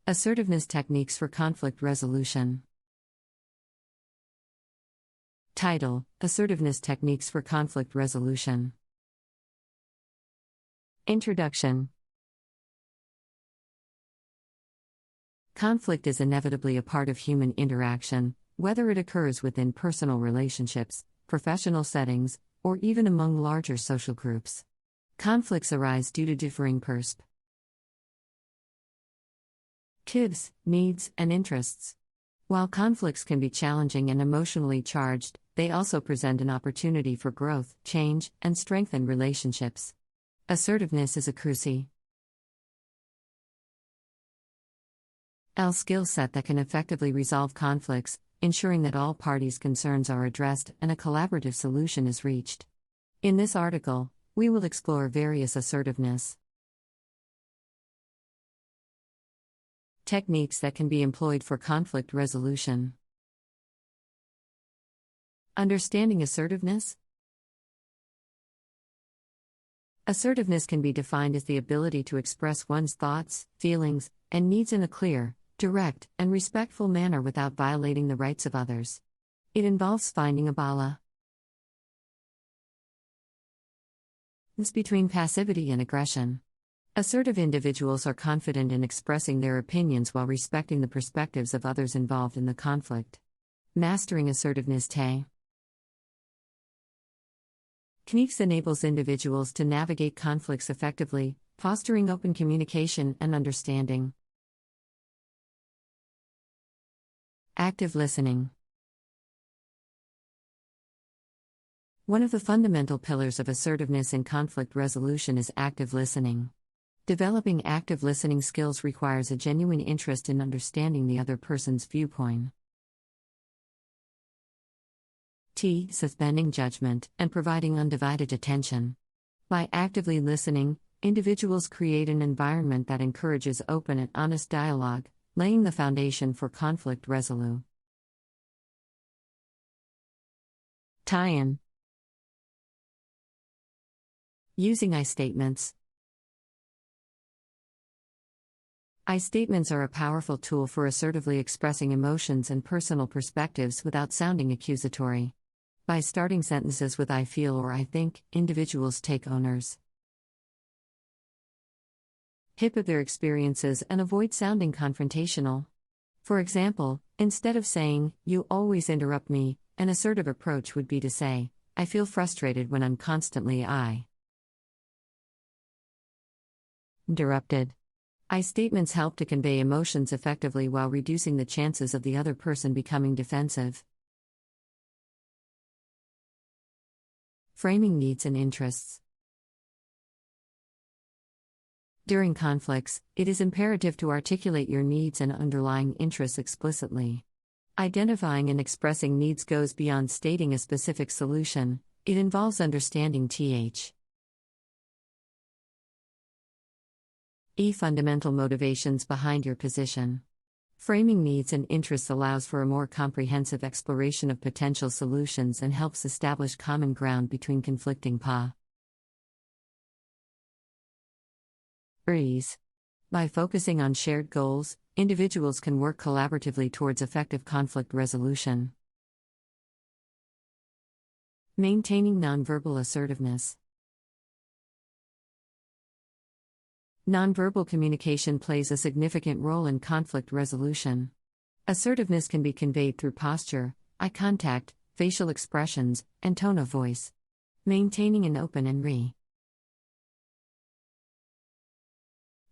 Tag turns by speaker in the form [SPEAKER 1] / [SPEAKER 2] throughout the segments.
[SPEAKER 1] Assertiveness Techniques for Conflict Resolution. Title: Assertiveness Techniques for Conflict Resolution. Introduction. Conflict is inevitably a part of human interaction, whether it occurs within personal relationships, professional settings, or even among larger social groups. Conflicts arise due to differing perspectives, needs, and interests. While conflicts can be challenging and emotionally charged, they also present an opportunity for growth, change, and strengthen relationships. Assertiveness is a crucial skill set that can effectively resolve conflicts, ensuring that all parties' concerns are addressed and a collaborative solution is reached. In this article, we will explore various assertiveness techniques that can be employed for conflict resolution. Understanding assertiveness. Assertiveness can be defined as the ability to express one's thoughts, feelings, and needs in a clear, direct, and respectful manner without violating the rights of others. It involves finding a balance between passivity and aggression. Assertive individuals are confident in expressing their opinions while respecting the perspectives of others involved in the conflict. Mastering assertiveness techniques enables individuals to navigate conflicts effectively, fostering open communication and understanding. Active listening. One of the fundamental pillars of assertiveness in conflict resolution is active listening. Developing active listening skills requires a genuine interest in understanding the other person's viewpoint. Suspending judgment and providing undivided attention. By actively listening, individuals create an environment that encourages open and honest dialogue, laying the foundation for conflict resolution. Tie-in. Using I statements. I statements are a powerful tool for assertively expressing emotions and personal perspectives without sounding accusatory. By starting sentences with I feel or I think, individuals take ownership of their experiences and avoid sounding confrontational. For example, instead of saying, "You always interrupt me," an assertive approach would be to say, "I feel frustrated when I'm constantly interrupted." I statements help to convey emotions effectively while reducing the chances of the other person becoming defensive. Framing needs and interests. During conflicts, it is imperative to articulate your needs and underlying interests explicitly. Identifying and expressing needs goes beyond stating a specific solution, it involves understanding fundamental motivations behind your position. Framing needs and interests allows for a more comprehensive exploration of potential solutions and helps establish common ground between conflicting parties. By focusing on shared goals, individuals can work collaboratively towards effective conflict resolution. Maintaining nonverbal assertiveness. Nonverbal communication plays a significant role in conflict resolution. Assertiveness can be conveyed through posture, eye contact, facial expressions, and tone of voice. Maintaining an open and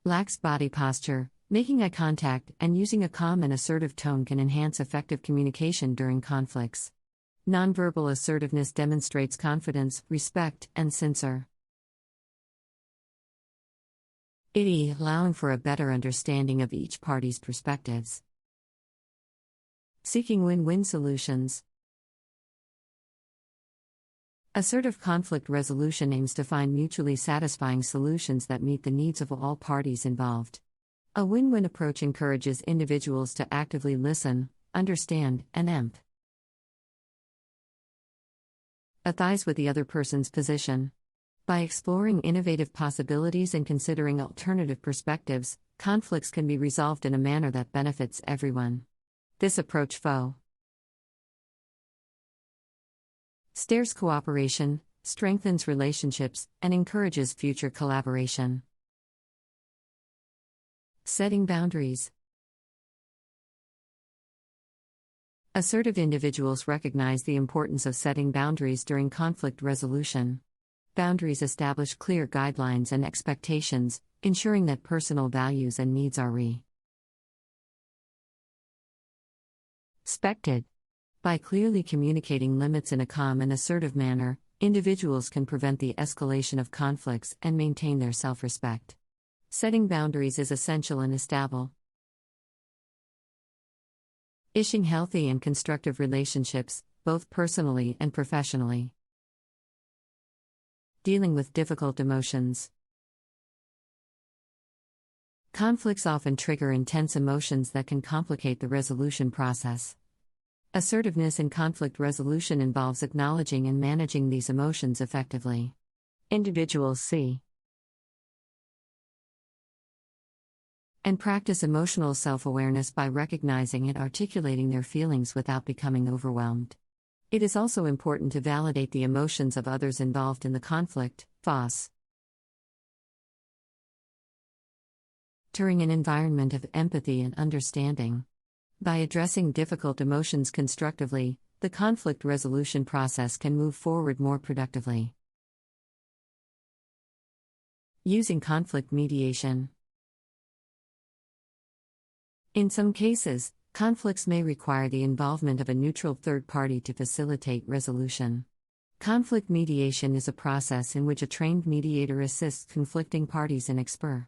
[SPEAKER 1] relaxed body posture, making eye contact, and using a calm and assertive tone can enhance effective communication during conflicts. Nonverbal assertiveness demonstrates confidence, respect, and sincerity, allowing for a better understanding of each party's perspectives. Seeking win-win solutions. Assertive conflict resolution aims to find mutually satisfying solutions that meet the needs of all parties involved. A win-win approach encourages individuals to actively listen, understand, and empathize with the other person's position. By exploring innovative possibilities and considering alternative perspectives, conflicts can be resolved in a manner that benefits everyone. This approach fosters cooperation, strengthens relationships, and encourages future collaboration. Setting boundaries. Assertive individuals recognize the importance of setting boundaries during conflict resolution. Boundaries establish clear guidelines and expectations, ensuring that personal values and needs are respected. By clearly communicating limits in a calm and assertive manner, individuals can prevent the escalation of conflicts and maintain their self-respect. Setting boundaries is essential in establishing healthy and constructive relationships, both personally and professionally. Dealing with difficult emotions. Conflicts often trigger intense emotions that can complicate the resolution process. Assertiveness in conflict resolution involves acknowledging and managing these emotions effectively. Individuals see and practice emotional self-awareness by recognizing and articulating their feelings without becoming overwhelmed. It is also important to validate the emotions of others involved in the conflict, fostering an environment of empathy and understanding. By addressing difficult emotions constructively, the conflict resolution process can move forward more productively. Using conflict mediation. In some cases, conflicts may require the involvement of a neutral third party to facilitate resolution. Conflict mediation is a process in which a trained mediator assists conflicting parties in expressing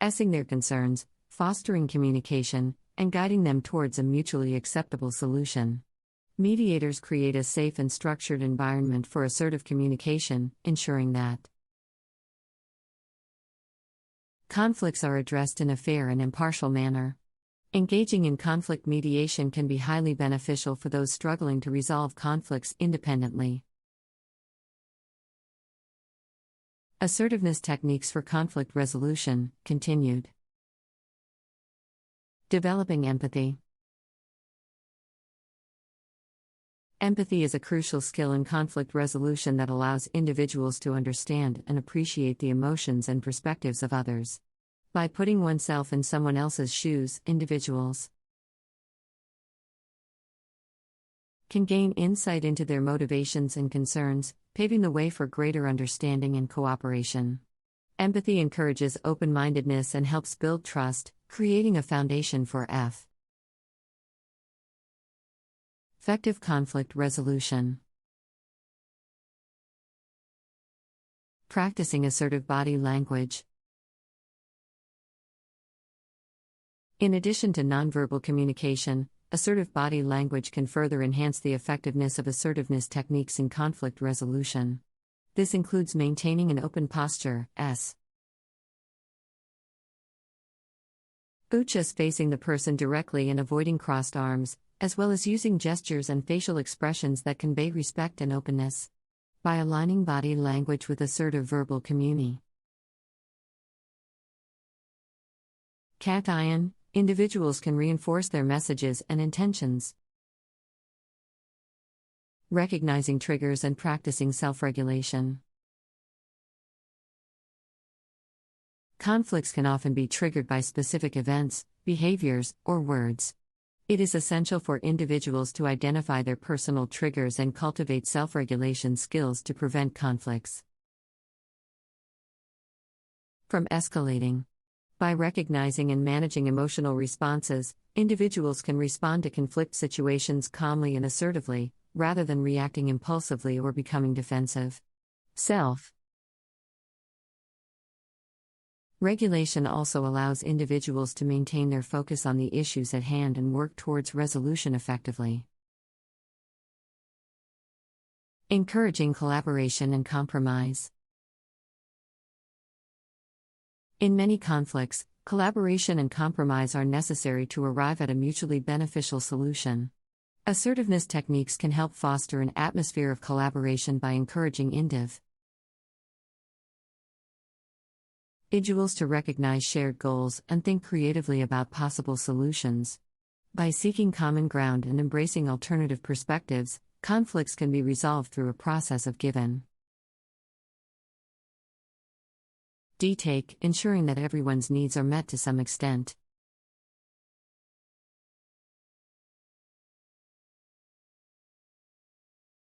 [SPEAKER 1] their concerns, fostering communication, and guiding them towards a mutually acceptable solution. Mediators create a safe and structured environment for assertive communication, ensuring that conflicts are addressed in a fair and impartial manner. Engaging in conflict mediation can be highly beneficial for those struggling to resolve conflicts independently. Assertiveness techniques for conflict resolution, continued. Developing empathy. Empathy is a crucial skill in conflict resolution that allows individuals to understand and appreciate the emotions and perspectives of others. By putting oneself in someone else's shoes, individuals can gain insight into their motivations and concerns, paving the way for greater understanding and cooperation. Empathy encourages open-mindedness and helps build trust, creating a foundation for effective conflict resolution. Practicing assertive body language. In addition to nonverbal communication, assertive body language can further enhance the effectiveness of assertiveness techniques in conflict resolution. This includes maintaining an open posture, just facing the person directly and avoiding crossed arms, as well as using gestures and facial expressions that convey respect and openness. By aligning body language with assertive verbal communication, individuals can reinforce their messages and intentions. Recognizing triggers and practicing self-regulation. Conflicts can often be triggered by specific events, behaviors, or words. It is essential for individuals to identify their personal triggers and cultivate self-regulation skills to prevent conflicts from escalating. By recognizing and managing emotional responses, individuals can respond to conflict situations calmly and assertively, rather than reacting impulsively or becoming defensive. Self-regulation also allows individuals to maintain their focus on the issues at hand and work towards resolution effectively. Encouraging collaboration and compromise. In many conflicts, collaboration and compromise are necessary to arrive at a mutually beneficial solution. Assertiveness techniques can help foster an atmosphere of collaboration by encouraging individuals to recognize shared goals and think creatively about possible solutions. By seeking common ground and embracing alternative perspectives, conflicts can be resolved through a process of give-and-take, ensuring that everyone's needs are met to some extent.